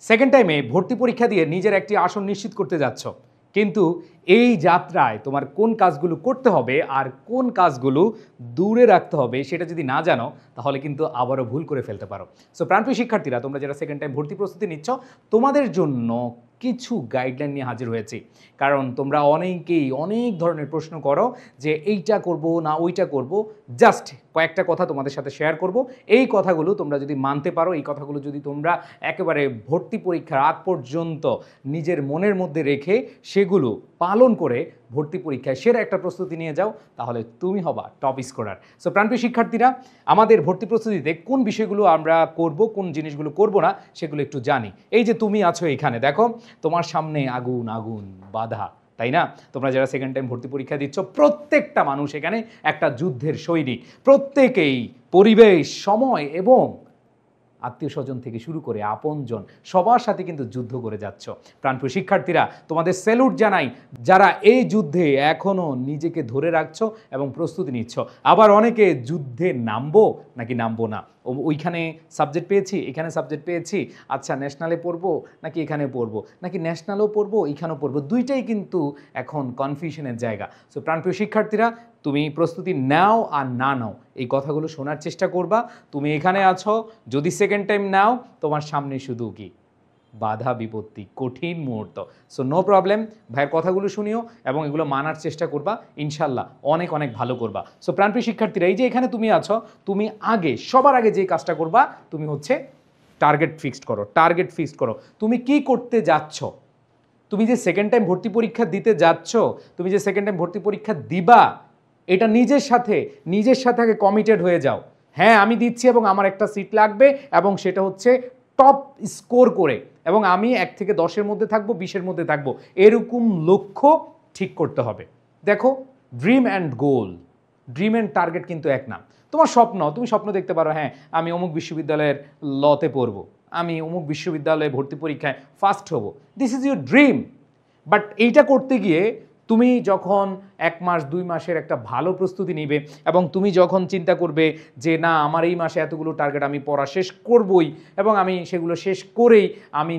Second টাইমে ভর্তি পরীক্ষা দিয়ে নিজের একটি আসন নিশ্চিত করতে যাচ্ছ, কিন্তু এই যাত্রায় তোমার কোন কাজগুলো করতে হবে আর কোন কাজগুলো দূরে রাখতে হবে সেটা যদি না জানো তাহলে কিন্তু আবারও ভুল করে ফেলতে পারো। সো প্রাণপ্রিয় শিক্ষার্থীরা, তোমরা যারা সেকেন্ড টাইম ভর্তি প্রস্তুতি নিচ্ছ, তোমাদের জন্য কিছু গাইডলাইন নিয়ে হাজির হয়েছি। কারণ তোমরা অনেকেই অনেক ধরনের প্রশ্ন করো যে এইটা করব না ওইটা করব। জাস্ট কয়েকটা কথা তোমাদের সাথে শেয়ার করব। এই কথাগুলো তোমরা যদি মানতে পারো, এই কথাগুলো যদি তোমরা একেবারে ভর্তি পরীক্ষার আগ পর্যন্ত নিজের মনের মধ্যে রেখে সেগুলো পালন করে ভর্তি পরীক্ষায় সেরা একটা প্রস্তুতি নিয়ে যাও, তাহলে তুমি হবা টপ স্কোরার। সো প্রাণপ্রিয় শিক্ষার্থীরা, আমাদের ভর্তি প্রস্তুতিতে কোন বিষয়গুলো আমরা করব, কোন জিনিসগুলো করব না সেগুলো একটু জানি। এই যে তুমি আছো এখানে, দেখো তোমার সামনে আগুন আগুন বাধা, তাই না? তোমরা যারা সেকেন্ড টাইম ভর্তি পরীক্ষা দিচ্ছ, প্রত্যেকটা মানুষ এখানে একটা যুদ্ধের সৈনিক। প্রত্যেকেই পরিবেশ, সময় এবং আত্মীয় স্বজন থেকে শুরু করে আপনজন সবার সাথে কিন্তু যুদ্ধ করে যাচ্ছ। প্রাণপ্রিয় শিক্ষার্থীরা, তোমাদের স্যালুট জানাই যারা এই যুদ্ধে এখনও নিজেকে ধরে রাখছো এবং প্রস্তুতি নিচ্ছ। আবার অনেকে যুদ্ধে নামবো নাকি নামবো না, ওইখানে সাবজেক্ট পেয়েছি, এখানে সাবজেক্ট পেয়েছি, আচ্ছা ন্যাশনালে পড়বো নাকি এখানে পড়বো, নাকি ন্যাশনালও পড়বো এইখানেও পড়বো, দুইটাই কিন্তু এখন কনফিউশনের জায়গা। সো প্রাণপ্রিয় শিক্ষার্থীরা, তুমি প্রস্তুতি নাও আর না নাও, এই কথাগুলো শোনার চেষ্টা করবা। তুমি এখানে আছো, যদি সেকেন্ড টাইম নাও, তোমার সামনে শুধু কি বাধা বিপত্তি, কঠিন মুহূর্ত। সো নো প্রবলেম, ভাইয়ের কথাগুলো শুনিও এবং এগুলো মানার চেষ্টা করবা, ইনশাল্লাহ অনেক অনেক ভালো করবা। সো প্রাণপ্রিয় শিক্ষার্থীরা, এই যে এখানে তুমি আছো, তুমি সবার আগে যে কাজটা করবা, তুমি হচ্ছে টার্গেট ফিক্সড করো। টার্গেট ফিক্সড করো, তুমি কি করতে যাচ্ছ। তুমি যে সেকেন্ড টাইম ভর্তি পরীক্ষা দিতে যাচ্ছ, তুমি যে সেকেন্ড টাইম ভর্তি পরীক্ষা দিবা, এটা নিজের সাথে আগে কমিটেড হয়ে যাও। হ্যাঁ, আমি দিচ্ছি এবং আমার একটা সিট লাগবে এবং সেটা হচ্ছে টপ স্কোর করে, এবং আমি 1 থেকে 10-এর মধ্যে থাকবো, 20-এর মধ্যে থাকবো, এরকম লক্ষ্য ঠিক করতে হবে। দেখো, dream and goal, dream and target কিন্তু এক না। তোমার স্বপ্ন, তুমি স্বপ্ন দেখতে পারো, হ্যাঁ আমি অমুক বিশ্ববিদ্যালয়ের লতে পড়বো, আমি অমুক বিশ্ববিদ্যালয়ে ভর্তি পরীক্ষায় ফার্স্ট হব, this is your dream. But এইটা করতে গিয়ে তুমি যখন 1 মাস 2 মাসের একটা ভালো প্রস্তুতি নিবে এবং তুমি যখন চিন্তা করবে যে না, আমার এই মাসে এতগুলো টার্গেট আমি পড়া শেষ করবই এবং আমি সেগুলো শেষ করেই আমি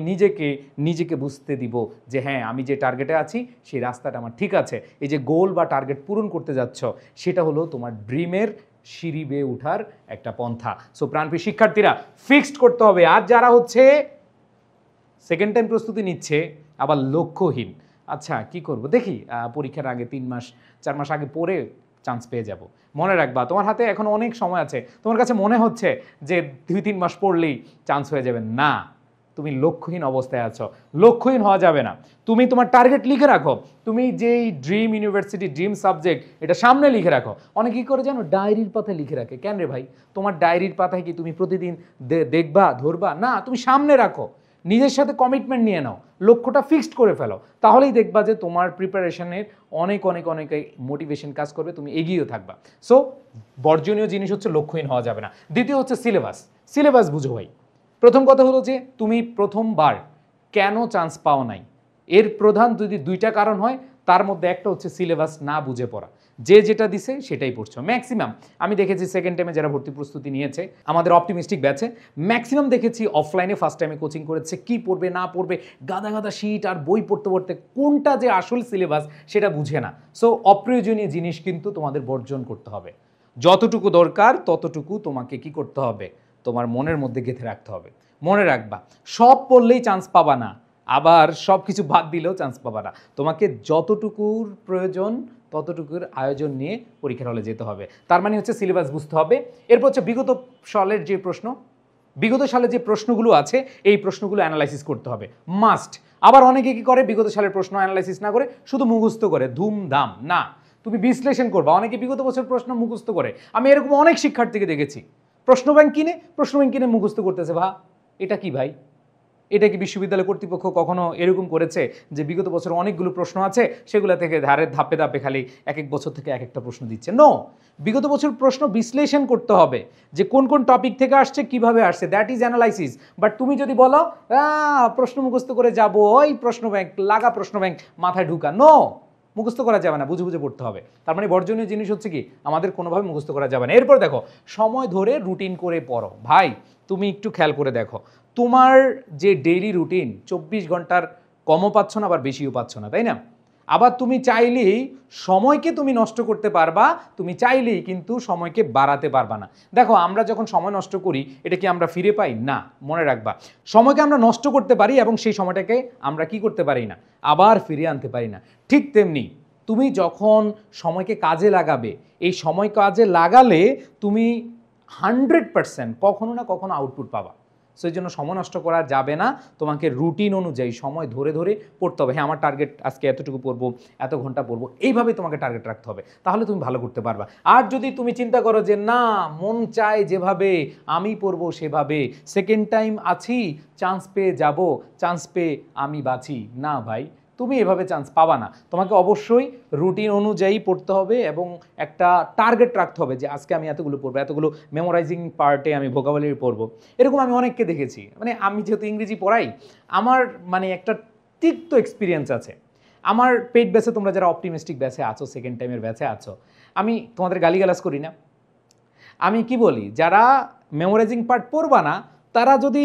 নিজেকে বুঝতে দিব যে হ্যাঁ, আমি যে টার্গেটে আছি সেই রাস্তাটা আমার ঠিক আছে। এই যে গোল বা টার্গেট পূরণ করতে যাচ্ছ, সেটা হলো তোমার ড্রিমের সিঁড়ি বেয়ে ওঠার একটা পন্থা। সো প্রাণপ্রিয় শিক্ষার্থীরা, ফিক্সড করতে হবে। আর যারা হচ্ছে সেকেন্ড টাইম প্রস্তুতি নিচ্ছে আবার লক্ষ্যহীন, আচ্ছা কি করব দেখি, পরীক্ষার আগে 3 মাস 4 মাস আগে পড়ে চান্স পেয়ে যাব, মনে রাখবা তোমার হাতে এখন অনেক সময় আছে। তোমার কাছে মনে হচ্ছে যে 2-3 মাস পড়লেই চান্স হয়ে যাবে, না, তুমি লক্ষ্যহীন অবস্থায় আছো। লক্ষ্যহীন হওয়া যাবে না। তুমি তোমার টার্গেট লিখে রাখো, তুমি যেই ড্রিম ইউনিভার্সিটি, ড্রিম সাবজেক্ট, এটা সামনে লিখে রাখো। অনেকে কী করে জানো, ডায়েরির পাতায় লিখে রাখে। কেন রে ভাই, তোমার ডায়েরির পাতায় কি তুমি প্রতিদিন দেখবা, ধরবা না? তুমি সামনে রাখো, নিজের সাথে কমিটমেন্ট নিয়ে নাও, লক্ষ্যটা ফিক্সড করে ফেলো, তাহলেই দেখবা যে তোমার প্রিপারেশনের অনেক মোটিভেশন কাজ করবে, তুমি এগিয়েও থাকবা। সো বর্জনীয় জিনিস হচ্ছে লক্ষ্যহীন হওয়া যাবে না। দ্বিতীয় হচ্ছে সিলেবাস বুঝো ভাই। প্রথম কথা হলো যে তুমি প্রথমবার কেন চান্স পাও নাই, এর প্রধান যদি 2টা কারণ হয়, তার মধ্যে একটা হচ্ছে সিলেবাস না বুঝে পড়া। যে যেটা দিছে সেটাই পড়ছো। ম্যাক্সিমাম আমি দেখেছি সেকেন্ড টাইমে যারা ভর্তি প্রস্তুতি নিয়েছে আমাদের অপটিমিস্টিক ব্যাচে, ম্যাক্সিমাম দেখেছি অফলাইনে ফার্স্ট টাইমে কোচিং করেছে, কি পড়বে না পড়বে, গাদা শিট আর বই পড়তে কোনটা যে আসল সিলেবাস সেটা বুঝে না। সো অপ্রয়োজনীয় জিনিস কিন্তু তোমাদের বর্জন করতে হবে। যতটুকু দরকার ততটুকু তোমাকে কি করতে হবে, তোমার মনের মধ্যে গেঁথে রাখতে হবে। মনে রাখবা, সব পড়লেই চান্স পাবা না, আবার সব কিছু বাদ দিলেও চান্স পাবা না। তোমাকে যতটুকুর প্রয়োজন ততটুকুর আয়োজন নিয়ে পরীক্ষার হলে যেতে হবে। তার মানে হচ্ছে সিলেবাস বুঝতে হবে। এরপর হচ্ছে বিগত সালের যে প্রশ্নগুলো আছে, এই প্রশ্নগুলো অ্যানালাইসিস করতে হবে, মাস্ট। আবার অনেকে কি করে, বিগত সালের প্রশ্ন অ্যানালাইসিস না করে শুধু মুখস্থ করে ধুমধাম। না, তুমি বিশ্লেষণ করবা। অনেকে বিগত বছর প্রশ্ন মুখস্থ করে, আমি এরকম অনেক শিক্ষার্থীকে দেখেছি, প্রশ্ন ব্যাংক কিনে মুখস্থ করতেছে। এটা কি ভাই? এটা কি বিশ্ববিদ্যালয় কর্তৃপক্ষ কখনো এরকম করেছে যে বিগত বছর অনেকগুলো প্রশ্ন আছে, সেগুলো থেকে ধাপে খালি এক বছর থেকে এক একটা প্রশ্ন দিচ্ছে? নো, বিগত বছর প্রশ্ন বিশ্লেষণ করতে হবে যে কোন টপিক থেকে আসছে, কিভাবে আসছে, দ্যাট ইজ অ্যানালাইসিস। বাট তুমি যদি বলো প্রশ্ন মুখস্থ করে যাবো, ওই প্রশ্ন ব্যাংক মাথায় ঢুকা, নো, মুখস্থ করা যাবে না, বুঝে পড়তে হবে। তার মানে বর্জনীয় জিনিস হচ্ছে কি, আমাদের কোনোভাবে মুখস্থ করা যাবে না। এরপর দেখো, সময় ধরে রুটিন করে পড়ো। ভাই তুমি একটু খেয়াল করে দেখো, তোমার যে ডেইলি রুটিন 24 ঘন্টার কমও পাচ্ছ না আবার বেশিও পাচ্ছ না, তাই না? আবার তুমি চাইলেই সময়কে তুমি নষ্ট করতে পারবা, তুমি চাইলেই কিন্তু সময়কে বাড়াতে পারবা না। দেখো আমরা যখন সময় নষ্ট করি এটা কি আমরা ফিরে পাই না, মনে রাখবা সময়কে আমরা নষ্ট করতে পারি এবং সেই সময়টাকে আমরা কি করতে পারি না, আবার ফিরিয়ে আনতে পারি না। ঠিক তেমনি তুমি যখন সময়কে কাজে লাগাবে, এই সময় কাজে লাগালে তুমি 100% কখনো না কখনো আউটপুট পাবা। সেই জন্য সময় নষ্ট করা যাবে না, তোমাকে রুটিন অনুযায়ী সময় ধরে ধরে পড়তে হবে। হ্যাঁ আমার টার্গেট আজকে এতটুকু পড়বো, এত ঘন্টা পড়বো, এইভাবেই তোমাকে টার্গেট রাখতে হবে, তাহলে তুমি ভালো করতে পারবা। আর যদি তুমি চিন্তা করো যে না মন চায় যেভাবে আমি পড়বো সেভাবে, সেকেন্ড টাইম আছি চান্স পেয়ে যাব, চান্স পেয়ে আমি বাঁচি, না ভাই তুমি এভাবে চান্স পাবা না। তোমাকে অবশ্যই রুটিন অনুযায়ী পড়তে হবে এবং একটা টার্গেট রাখতে হবে যে আজকে আমি এতগুলো পড়বো, এতগুলো মেমোরাইজিং পার্টে আমি ভোকাবুলারি পড়বো। এরকম আমি অনেককে দেখেছি, মানে আমি যেহেতু ইংরেজি পড়াই আমার মানে একটা তিক্ত এক্সপিরিয়েন্স আছে। আমার পেইড ব্যাচে তোমরা যারা অপটিমিস্টিক ব্যাচে আছো, সেকেন্ড টাইমের ব্যাচে আছো, আমি তোমাদের গালিগালাজ করি না, আমি কি বলি যারা মেমোরাইজিং পার্ট পড়বা না তারা যদি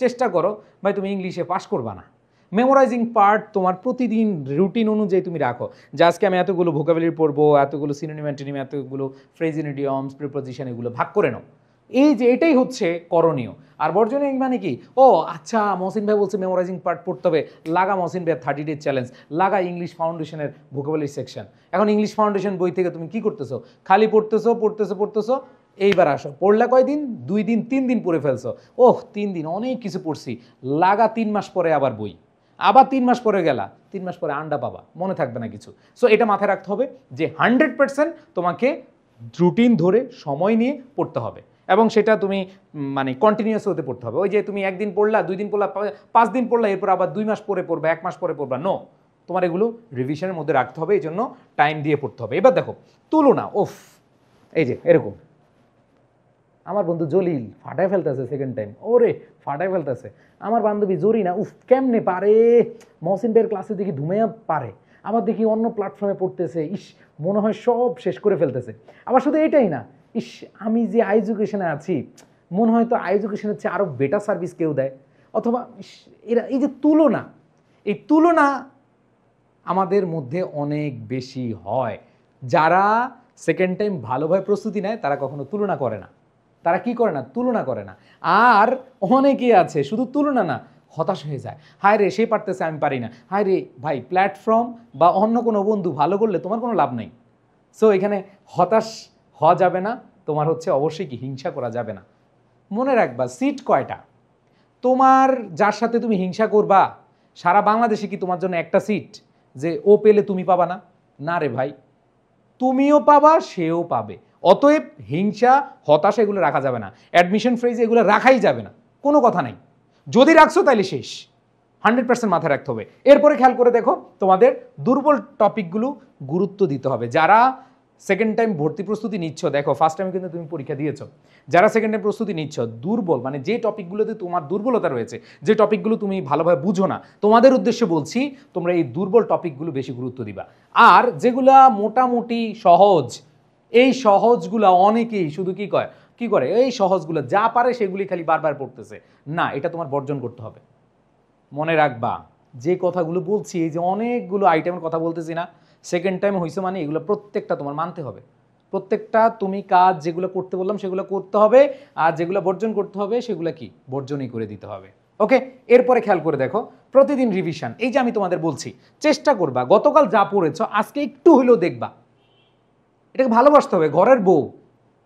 চেষ্টা করো ভাই তুমি ইংলিশে পাস করবা না। মেমোরাইজিং পার্ট তোমার প্রতিদিন রুটিন অনুযায়ী তুমি রাখো যে আজকে আমি এতগুলো ভোকাবুলারি পড়বো, এতগুলো সিনোনিম অ্যান্টোনিম, এতগুলো ফ্রেজ ইন ইডিয়মস, প্রিপোজিশন, এগুলো ভাগ করে নাও। এই যে এটাই হচ্ছে করণীয়। আর বর্জনীয় মানে কি, ও আচ্ছা মহসিন ভাই বলছে মেমোরাইজিং পার্ট পড়তে হবে, লাগা মহসিন ভাই 30 ডে চ্যালেঞ্জ, লাগা ইংলিশ ফাউন্ডেশনের ভোকাবুলারি সেকশন। এখন ইংলিশ ফাউন্ডেশন বই থেকে তুমি কি করতেছো, খালি পড়তেছো। এইবার আসো, পড়লা কয়দিন, 2 দিন 3 দিন পড়ে ফেলছো, ওহ 3 দিন অনেক কিছু পড়ছি, লাগা 3 মাস পরে আবার বই, আবার 3 মাস পরে গেলা, 3 মাস পরে আন্ডা পাবা, মনে থাকবে না কিছু। সো এটা মাথায় রাখতে হবে যে 100% তোমাকে রুটিন ধরে সময় নিয়ে পড়তে হবে এবং সেটা তুমি মানে কন্টিনিউয়াস হতে পড়তে হবে। ওই যে তুমি একদিন পড়লা, 2 দিন পড়লা, 5 দিন পড়লা, এরপর আবার 2 মাস পরে পড়বা, 1 মাস পরে পড়বা, নো, তোমার এগুলো রিভিশনের মধ্যে রাখতে হবে, এই জন্য টাইম দিয়ে পড়তে হবে। এবার দেখো তুলনা, ওফ এই যে এরকম আমার বন্ধু জলিল ফাটায় ফেলতেছে সেকেন্ড টাইম, ওরে ফাটায় ফেলতেছে। আমার বান্ধবী জরিনা, উফ কেমনে পারে, মহসিন ভাইয়ের ক্লাসে দেখি ধুমেয়া পারে, আবার দেখি অন্য প্ল্যাটফর্মে পড়তেছে, ইস মনে হয় সব শেষ করে ফেলতেছে। আবার শুধু এটাই না, ইস আমি যে এডুকেশনে আছি মনে হয় তো এডুকেশনের চেয়ে আরও বেটার সার্ভিস কেউ দেয়, অথবা এরা এই যে তুলনা, এই তুলনা আমাদের মধ্যে অনেক বেশি হয়। যারা সেকেন্ড টাইম ভালোভাবে প্রস্তুতি নেয় তারা কখনো তুলনা করে না, তারা কি করে না, তুলনা করে না। আর অনেকেই আছে শুধু তুলনা না, হতাশ হয়ে যায়, হায় রে সে পারতেছে আমি পারি না, হায় রে ভাই প্ল্যাটফর্ম বা অন্য কোনো বন্ধু ভালো করলে তোমার কোনো লাভ নেই। সো এখানে হতাশ হওয়া যাবে না, তোমার হচ্ছে অবশ্যই কি হিংসা করা যাবে না। মনে রাখবা সিট কয়টা, তোমার যার সাথে তুমি হিংসা করবা সারা বাংলাদেশে কি তোমার জন্য একটা সিট যে ও পেলে তুমি পাবা না? না রে ভাই, তুমিও পাবা সেও পাবে। অতএব হিংসা, হতাশা এগুলো রাখা যাবে না, অ্যাডমিশন ফ্রেজ এগুলো রাখাই যাবে না, কোনো কথা নাই। যদি রাখছো তাহলে শেষ, 100% মাথায় রাখতে হবে। এরপরে খেয়াল করে দেখো তোমাদের দুর্বল টপিকগুলো গুরুত্ব দিতে হবে। যারা সেকেন্ড টাইম ভর্তি প্রস্তুতি নিচ্ছ, দেখো ফার্স্ট টাইমে কিন্তু তুমি পরীক্ষা দিয়েছো, যারা সেকেন্ড টাইম প্রস্তুতি নিচ্ছ দুর্বল মানে যে টপিকগুলোতে তোমার দুর্বলতা রয়েছে, যে টপিকগুলো তুমি ভালোভাবে বুঝো না, তোমাদের উদ্দেশ্যে বলছি তোমরা এই দুর্বল টপিকগুলো বেশি গুরুত্ব দিবা। আর যেগুলা মোটামুটি সহজ, এই সহজগুলা অনেকেই শুধু কি করে এই সহজগুলো যা পারে সেগুলি খালি বারবার পড়তেছে, না এটা তোমার বর্জন করতে হবে। মনে রাখবা যে কথাগুলো বলছি, এই যে অনেকগুলো আইটেমের কথা বলতেছি না, সেকেন্ড টাইম হয়েছে মানে এগুলো প্রত্যেকটা তোমার মানতে হবে, প্রত্যেকটা তুমি কাজ যেগুলো করতে বললাম সেগুলো করতে হবে, আর যেগুলো বর্জন করতে হবে সেগুলো কি বর্জনই করে দিতে হবে। ওকে, এরপরে খেয়াল করে দেখো প্রতিদিন রিভিশন। এই যে আমি তোমাদের বলছি চেষ্টা করবা গতকাল যা পড়েছ আজকে একটু হলেও দেখবা, এটাকে ভালোবাসতে হবে। ঘরের বউ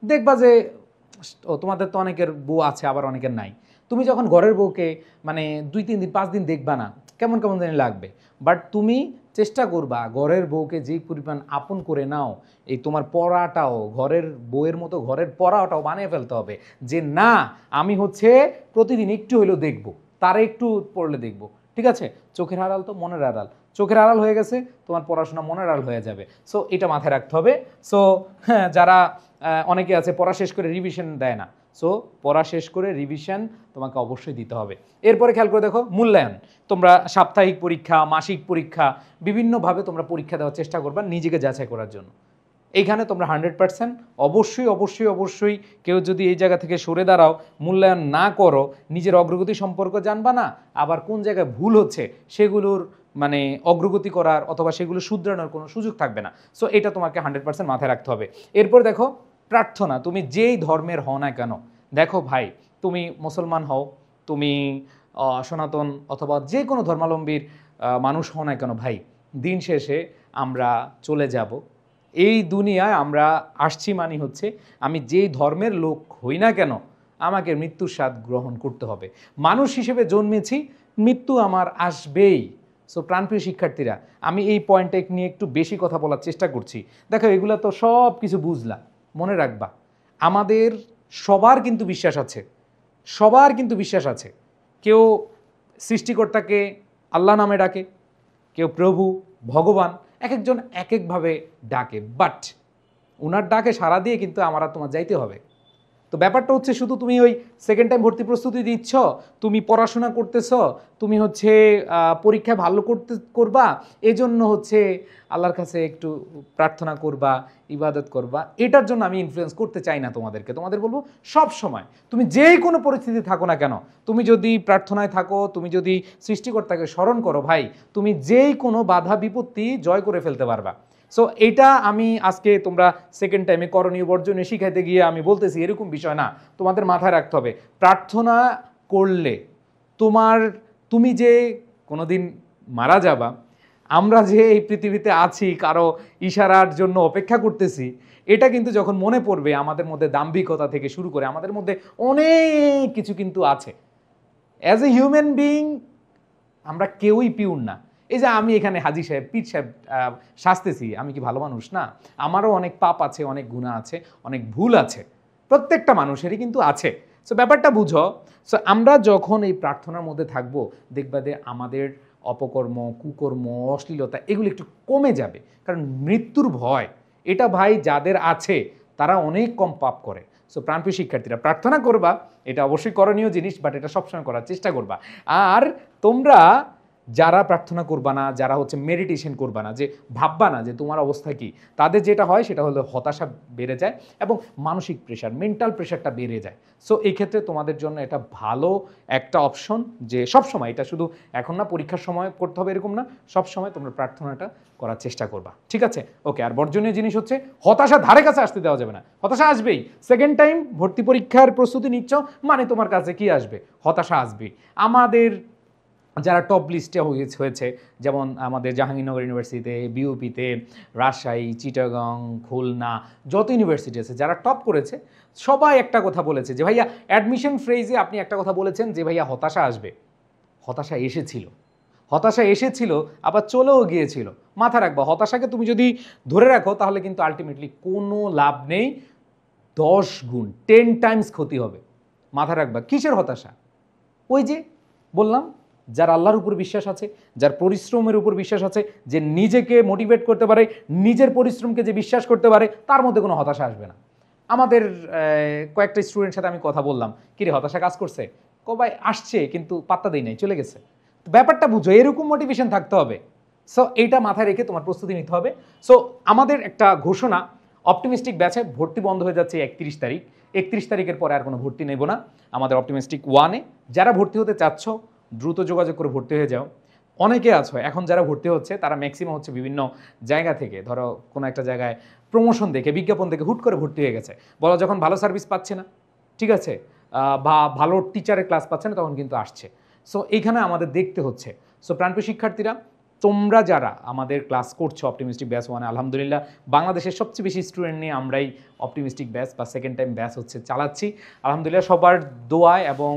দেখবা যে তোমাদের তো অনেকের বউ আছে আবার অনেকের নাই, তুমি যখন ঘরের বউকে মানে 2-3 দিন 5 দিন দেখবা না, কেমন কেমন জানি লাগবে। বাট তুমি চেষ্টা করবা ঘরের বউকে যে পরিমাণ আপন করে নাও, এই তোমার পড়াটাও ঘরের বউয়ের মতো ঘরের পড়াটাও বানিয়ে ফেলতে হবে যে না আমি হচ্ছে প্রতিদিন একটু হলেও দেখবো, তারা একটু পড়লে দেখবো। ঠিক আছে, চোখের আড়াল তো মনের আড়াল, চোখের আড়াল হয়ে গেছে তোমার পড়াশোনা মনের আড়াল হয়ে যাবে। সো এটা মাথায় রাখতে হবে। সো হ্যাঁ, যারা অনেকে আছে পড়া শেষ করে রিভিশন দেয় না, সো পড়া শেষ করে রিভিশন তোমাকে অবশ্যই দিতে হবে। এরপরে খেয়াল করে দেখো মূল্যায়ন, তোমরা সাপ্তাহিক পরীক্ষা, মাসিক পরীক্ষা, বিভিন্নভাবে তোমরা পরীক্ষা দেওয়ার চেষ্টা করবা নিজেকে যাচাই করার জন্য। এইখানে তোমরা 100% অবশ্যই অবশ্যই অবশ্যই কেউ যদি এই জায়গা থেকে সরে দাঁড়াও, মূল্যায়ন না করো, নিজের অগ্রগতি সম্পর্কে জানবা না, আবার কোন জায়গায় ভুল হচ্ছে সেগুলোর মানে অগ্রগতি করার অথবা সেগুলো শুধরানোর কোনো সুযোগ থাকবে না। সো এটা তোমাকে 100% মাথায় রাখতে হবে। এরপর দেখো প্রার্থনা, তুমি যেই ধর্মের হও না কেন, দেখো ভাই তুমি মুসলমান হও, তুমি সনাতন অথবা যে কোনো ধর্মাবলম্বীর মানুষ হও না কেন ভাই, দিন শেষে আমরা চলে যাব। এই দুনিয়ায় আমরা আসছি মানে হচ্ছে আমি যেই ধর্মের লোক হই না কেন আমাকে মৃত্যুর স্বাদ গ্রহণ করতে হবে। মানুষ হিসেবে জন্মেছি, মৃত্যু আমার আসবেই। সো প্রাণপ্রিয় শিক্ষার্থীরা, আমি এই পয়েন্টটা নিয়ে একটু বেশি কথা বলার চেষ্টা করছি। দেখো এগুলো তো সব কিছু বুঝলা, মনে রাখবা আমাদের সবার কিন্তু বিশ্বাস আছে, সবার কিন্তু বিশ্বাস আছে। কেউ সৃষ্টিকর্তাকে আল্লাহ নামে ডাকে, কেউ প্রভু ভগবান, এক একজন এক একভাবে ডাকে, বাট ওনার ডাকে সাড়া দিয়ে কিন্তু আমার আর তোমার যাইতে হবে। তো ব্যাপারটা হচ্ছে শুধু তুমি ওই সেকেন্ড টাইম ভর্তি প্রস্তুতি দিচ্ছ, তুমি পড়াশোনা করতেছ, তুমি হচ্ছে পরীক্ষায় ভালো করবা, এজন্য হচ্ছে আল্লাহর কাছে একটু প্রার্থনা করবা, ইবাদত করবা, এটার জন্য আমি ইনফ্লুয়েন্স করতে চাই না তোমাদেরকে। তোমাদের বলবো সব সময় তুমি যেই কোনো পরিস্থিতি থাকো না কেন, তুমি যদি প্রার্থনায় থাকো, তুমি যদি সৃষ্টিকর্তাকে স্মরণ করো ভাই, তুমি যেই কোনো বাধা বিপত্তি জয় করে ফেলতে পারবা। সো এইটা আমি আজকে তোমরা সেকেন্ড টাইমে করণীয় বর্জনে শিখাইতে গিয়ে আমি বলতেছি এরকম বিষয় না, তোমাদের মাথায় রাখতে হবে প্রার্থনা করলে তুমি যে কোনোদিন মারা যাবা, আমরা যে এই পৃথিবীতে আছি কারো ইশারার জন্য অপেক্ষা করতেছি, এটা কিন্তু যখন মনে পড়বে আমাদের মধ্যে দাম্ভিকতা থেকে শুরু করে আমাদের মধ্যে অনেক কিছু কিন্তু আছে। অ্যাজ এ হিউম্যান বিইং আমরা কেউই পিওর না। এই যে আমি এখানে হাজি সাহেব পীর সাহেব সাজতেছি, আমি কি ভালো মানুষ না? আমারও অনেক পাপ আছে, অনেক গুনাহ আছে, অনেক ভুল আছে, প্রত্যেকটা মানুষেরই কিন্তু আছে। সো ব্যাপারটা বুঝো। সো আমরা যখন এই প্রার্থনার মধ্যে থাকবো, দেখবা যে আমাদের অপকর্ম, কুকর্ম, অশ্লীলতা এগুলো একটু কমে যাবে। কারণ মৃত্যুর ভয় এটা ভাই যাদের আছে তারা অনেক কম পাপ করে। সো প্রাণপ্রিয় শিক্ষার্থীরা, প্রার্থনা করবা, এটা অবশ্যই করণীয় জিনিস, বাট এটা সবসময় করার চেষ্টা করবা। আর তোমরা যারা প্রার্থনা করবা না, যারা হচ্ছে মেডিটেশন করবা না, যে ভাববা না যে তোমার অবস্থা কি, তাদের যেটা হয় সেটা হলো হতাশা বেড়ে যায় এবং মানসিক প্রেশার, মেন্টাল প্রেশারটা বেড়ে যায়। সো এই ক্ষেত্রে তোমাদের জন্য এটা ভালো একটা অপশন যে সবসময়, এটা শুধু এখন না পরীক্ষার সময় করতে হবে এরকম না, সবসময় তোমরা প্রার্থনাটা করার চেষ্টা করবা, ঠিক আছে? ওকে। আর বর্জনীয় জিনিস হচ্ছে হতাশা ধারে কাছে আসতে দেওয়া যাবে না। হতাশা আসবেই, সেকেন্ড টাইম ভর্তি পরীক্ষার প্রস্তুতি নিচ্ছ মানে তোমার কাছে কি আসবে? হতাশা আসবেই। আমাদের যারা টপ লিস্টে হয়েছে, যেমন আমাদের জাহাঙ্গীরনগর ইউনিভার্সিটিতে, বিউপিতে, রাজশাহী, চিটাগং, খুলনা, যত ইউনিভার্সিটি আছে যারা টপ করেছে সবাই একটা কথা বলেছে যে ভাইয়া অ্যাডমিশন ফ্রেজে আপনি একটা কথা বলেছেন যে ভাইয়া হতাশা আসবে। হতাশা এসেছিল, হতাশা এসেছিল আবার চলেও গিয়েছিল। মাথা রাখবা, হতাশাকে তুমি যদি ধরে রাখো তাহলে কিন্তু আলটিমেটলি কোনো লাভ নেই, 10 গুণ 10 টাইমস ক্ষতি হবে। মাথা রাখবা। কিসের হতাশা? ওই যে বললাম, যার আল্লাহর উপর বিশ্বাস আছে, যার পরিশ্রমের উপর বিশ্বাস আছে, যে নিজেকে মোটিভেট করতে পারে, নিজের পরিশ্রমকে যে বিশ্বাস করতে পারে, তার মধ্যে কোনো হতাশা আসবে না। আমাদের কয়েকটা স্টুডেন্টের সাথে আমি কথা বললাম, কিরে হতাশা কাজ করছে? ভাই আসছে কিন্তু পাত্তা দেই নাই, চলে গেছে। ব্যাপারটা বুঝো, এরকম মোটিভেশন থাকতে হবে। সো এইটা মাথায় রেখে তোমার প্রস্তুতি নিতে হবে। সো আমাদের একটা ঘোষণা, অপটিমিস্টিক ব্যাচে ভর্তি বন্ধ হয়ে যাচ্ছে 31 তারিখ। 31 তারিখের পরে আর কোনো ভর্তি নেব না আমাদের অপটিমিস্টিক 1-এ। যারা ভর্তি হতে চাচ্ছ দ্রুত যোগাযোগ করে ভর্তি হয়ে যাও। অনেকে আছো এখন যারা ভর্তি হচ্ছে তারা ম্যাক্সিমাম হচ্ছে বিভিন্ন জায়গা থেকে, ধরো কোনো একটা জায়গায় প্রমোশন দেখে, বিজ্ঞাপন দেখে হুট করে ভর্তি হয়ে গেছে। বলো যখন ভালো সার্ভিস পাচ্ছে না, ঠিক আছে, বা ভালো টিচারের ক্লাস পাচ্ছে না, তখন কিন্তু আসছে। সো এইখানে আমাদের দেখতে হচ্ছে। সো প্রাণপ্রিয় শিক্ষার্থীরা, তোমরা যারা আমাদের ক্লাস করছো অপটিমিস্টিক ব্যাচ 1-এ, আলহামদুলিল্লাহ বাংলাদেশের সবচেয়ে বেশি স্টুডেন্ট নিয়ে আমরাই অপটিমিস্টিক ব্যাচ বা সেকেন্ড টাইম ব্যাচ হচ্ছে চালাচ্ছি। আলহামদুলিল্লাহ সবার দোয়ায় এবং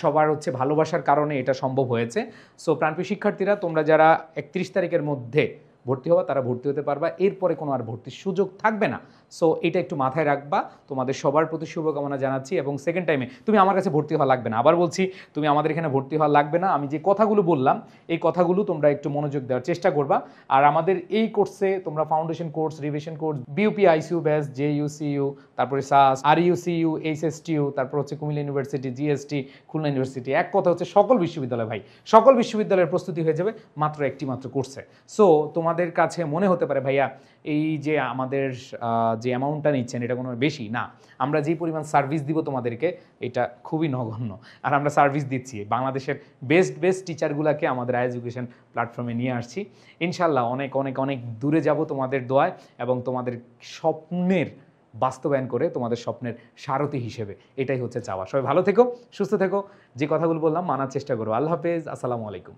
সবার হচ্ছে ভালোবাসার কারণে এটা সম্ভব হয়েছে। সো প্রাণপ্রিয় শিক্ষার্থীরা, তোমরা যারা 31 তারিখের মধ্যে ভর্তি হওয়া তারা ভর্তি হতে পারবা, এরপরে কোনো আর ভর্তির সুযোগ থাকবে না। সো এটা একটু মাথায় রাখবা। তোমাদের সবার প্রতি শুভকামনা জানাচ্ছি। এবং সেকেন্ড টাইমে তুমি আমার কাছে ভর্তি হওয়া লাগবে না, আবার বলছি তুমি আমাদের এখানে ভর্তি হওয়া লাগবে না। আমি যে কথাগুলো বললাম এই কথাগুলো তোমরা একটু মনোযোগ দেওয়ার চেষ্টা করবা। আর আমাদের এই কোর্সে তোমরা foundation course, revision course, BUP, ICU batch, JU CU, তারপরে সাস, আরইউসিইউ, এইচএসটিইউ, তারপর হচ্ছে Comilla university, GST, Khulna university, এক কথা হচ্ছে সকল বিশ্ববিদ্যালয় ভাই, সকল বিশ্ববিদ্যালয়ের প্রস্তুতি হয়ে যাবে মাত্র একটি মাত্র কোর্সে। সো তোমাদের তোমাদের কাছে মনে হতে পারে ভাইয়া এই যে আমাদের যে অ্যামাউন্টটা নিচ্ছেন এটা কোনো বেশি না, আমরা যেই পরিমাণ সার্ভিস দিব তোমাদেরকে এটা খুবই নগণ্য। আর আমরা সার্ভিস দিচ্ছি, বাংলাদেশের বেস্ট টিচারগুলোকে আমাদের আই এডুকেশন প্ল্যাটফর্মে নিয়ে আসছি। ইনশাল্লাহ অনেক অনেক অনেক দূরে যাব তোমাদের দোয়ায়, এবং তোমাদের স্বপ্নের বাস্তবায়ন করে তোমাদের স্বপ্নের সারথি হিসেবে, এটাই হচ্ছে চাওয়া। সবাই ভালো থেকো, সুস্থ থেকো, যে কথাগুলো বললাম মানার চেষ্টা করো। আল্লাহ হাফেজ, আসসালামু আলাইকুম।